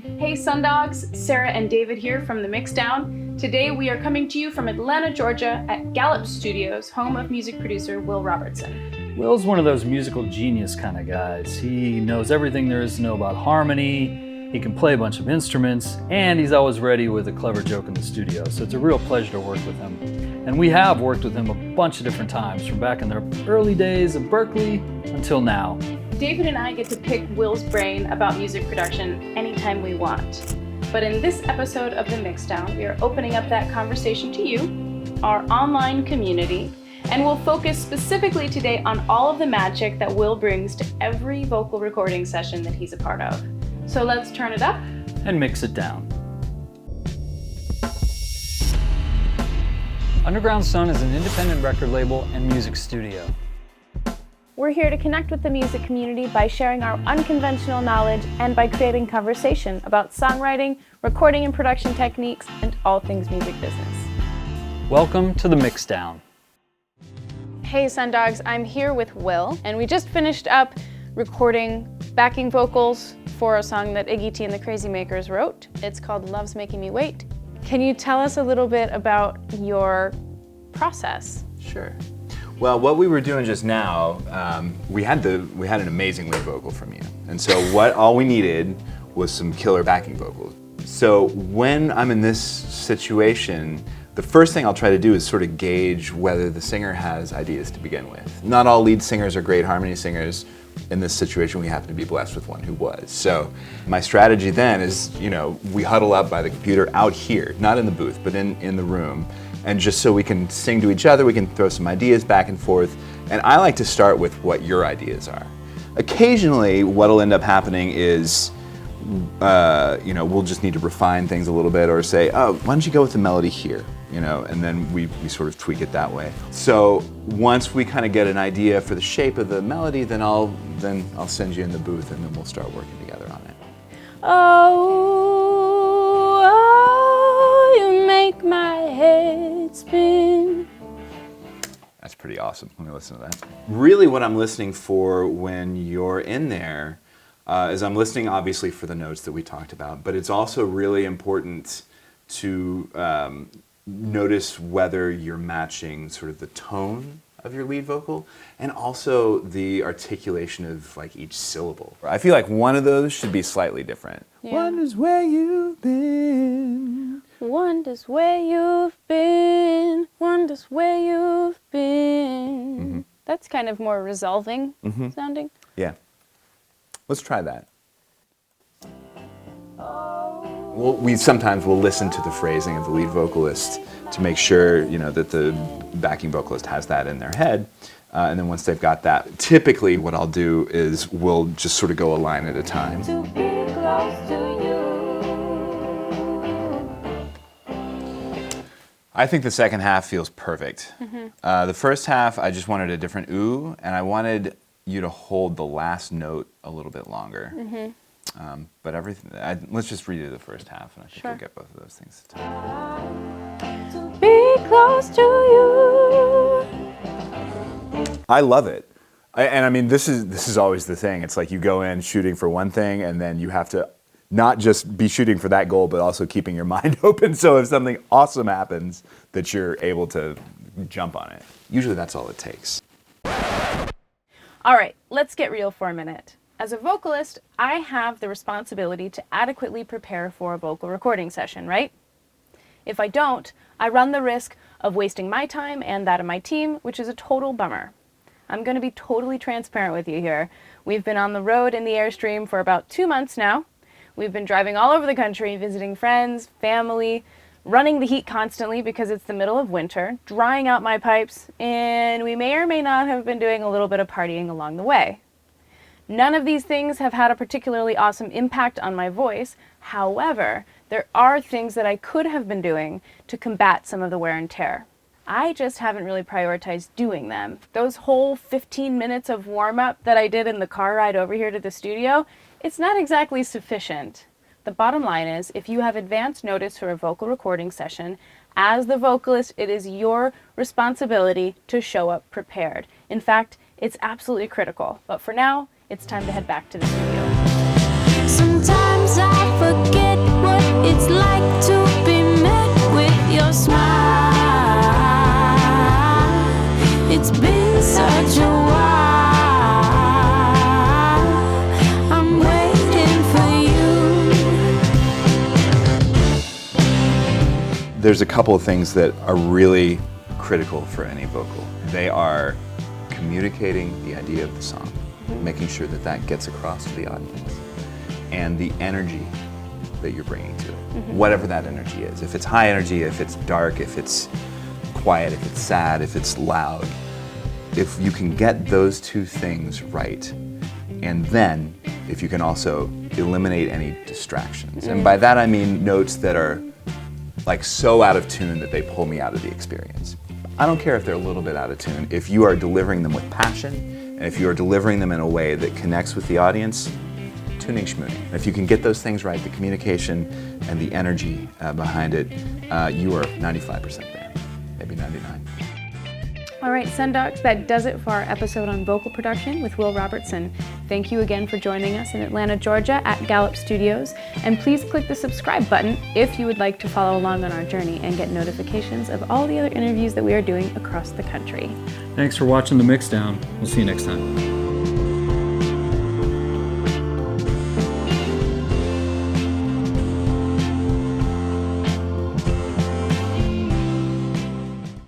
Hey Sundogs, Sarah and David here from the Mixdown. Today we are coming to you from Atlanta, Georgia at Gallop Studios, home of music producer Will Robertson. Will's one of those musical genius kind of guys. He knows everything there is to know about harmony, he can play a bunch of instruments, and he's always ready with a clever joke in the studio, so it's a real pleasure to work with him. And we have worked with him a bunch of different times, from back in the early days of Berkeley until now. David and I get to pick Will's brain about music production anytime we want. But in this episode of the Mixdown, we are opening up that conversation to you, our online community, and we'll focus specifically today on all of the magic that Will brings to every vocal recording session that he's a part of. So let's turn it up and mix it down. UndergroundSun is an independent record label and music studio. We're here to connect with the music community by sharing our unconventional knowledge and by creating conversation about songwriting, recording and production techniques, and all things music business. Welcome to the Mixdown. Hey Sundogs, I'm here with Will, and we just finished up recording backing vocals for a song that Iggy T and the Crazy Makers wrote. It's called Love's Making Me Wait. Can you tell us a little bit about your process? Sure. Well, what we were doing just now, we had an amazing lead vocal from you, and so all we needed was some killer backing vocals. So when I'm in this situation, the first thing I'll try to do is sort of gauge whether the singer has ideas to begin with. Not all lead singers are great harmony singers. In this situation, we happen to be blessed with one who was. So my strategy then is, we huddle up by the computer out here, not in the booth, but in the room. And just so we can sing to each other, we can throw some ideas back and forth. And I like to start with what your ideas are. Occasionally, what'll end up happening is, we'll just need to refine things a little bit, or say, oh, why don't you go with the melody here? And then we sort of tweak it that way. So once we kind of get an idea for the shape of the melody, then I'll send you in the booth, and then we'll start working together on it. Oh, you make my head spin. That's pretty awesome. Let me listen to that. Really what I'm listening for when you're in there is I'm listening obviously for the notes that we talked about, but it's also really important to notice whether you're matching sort of the tone of your lead vocal and also the articulation of like each syllable. I feel like one of those should be slightly different. Yeah. Wonders where you've been. Wonders where you've been. Wonders where you've been. Mm-hmm. That's kind of more resolving sounding. Yeah. Let's try that. We sometimes will listen to the phrasing of the lead vocalist to make sure, that the backing vocalist has that in their head. And then once they've got that, typically what I'll do is we'll just sort of go a line at a time. To be close to you. I think the second half feels perfect. The first half, I just wanted a different ooh, and I wanted you to hold the last note a little bit longer. But everything, let's just redo the first half, and I think we'll get both of those things. To be close to you. I love it. This is always the thing. It's like you go in shooting for one thing, and then you have to not just be shooting for that goal, but also keeping your mind open, so if something awesome happens, that you're able to jump on it. Usually that's all it takes. All right, let's get real for a minute. As a vocalist, I have the responsibility to adequately prepare for a vocal recording session, right? If I don't, I run the risk of wasting my time and that of my team, which is a total bummer. I'm going to be totally transparent with you here. We've been on the road in the Airstream for about 2 months now. We've been driving all over the country, visiting friends, family, running the heat constantly because it's the middle of winter, drying out my pipes, and we may or may not have been doing a little bit of partying along the way. None of these things have had a particularly awesome impact on my voice. However, there are things that I could have been doing to combat some of the wear and tear. I just haven't really prioritized doing them. Those whole 15 minutes of warm-up that I did in the car ride over here to the studio, it's not exactly sufficient. The bottom line is, if you have advance notice for a vocal recording session, as the vocalist, it is your responsibility to show up prepared. In fact, it's absolutely critical. But for now, it's time to head back to the studio. Sometimes I forget. there's a couple of things that are really critical for any vocal. They are communicating the idea of the song, making sure that that gets across to the audience, and the energy that you're bringing to it, whatever that energy is. If it's high energy, if it's dark, if it's quiet, if it's sad, if it's loud. If you can get those two things right, and then if you can also eliminate any distractions. And by that I mean notes that are like so out of tune that they pull me out of the experience. I don't care if they're a little bit out of tune. If you are delivering them with passion, and if you are delivering them in a way that connects with the audience, tuning schmooning. If you can get those things right, the communication and the energy behind it, you are 95% there, maybe 99. All right, Sundogs, that does it for our episode on vocal production with Will Robertson. Thank you again for joining us in Atlanta, Georgia at Gallop Studios. And please click the subscribe button if you would like to follow along on our journey and get notifications of all the other interviews that we are doing across the country. Thanks for watching the Mixdown. We'll see you next time.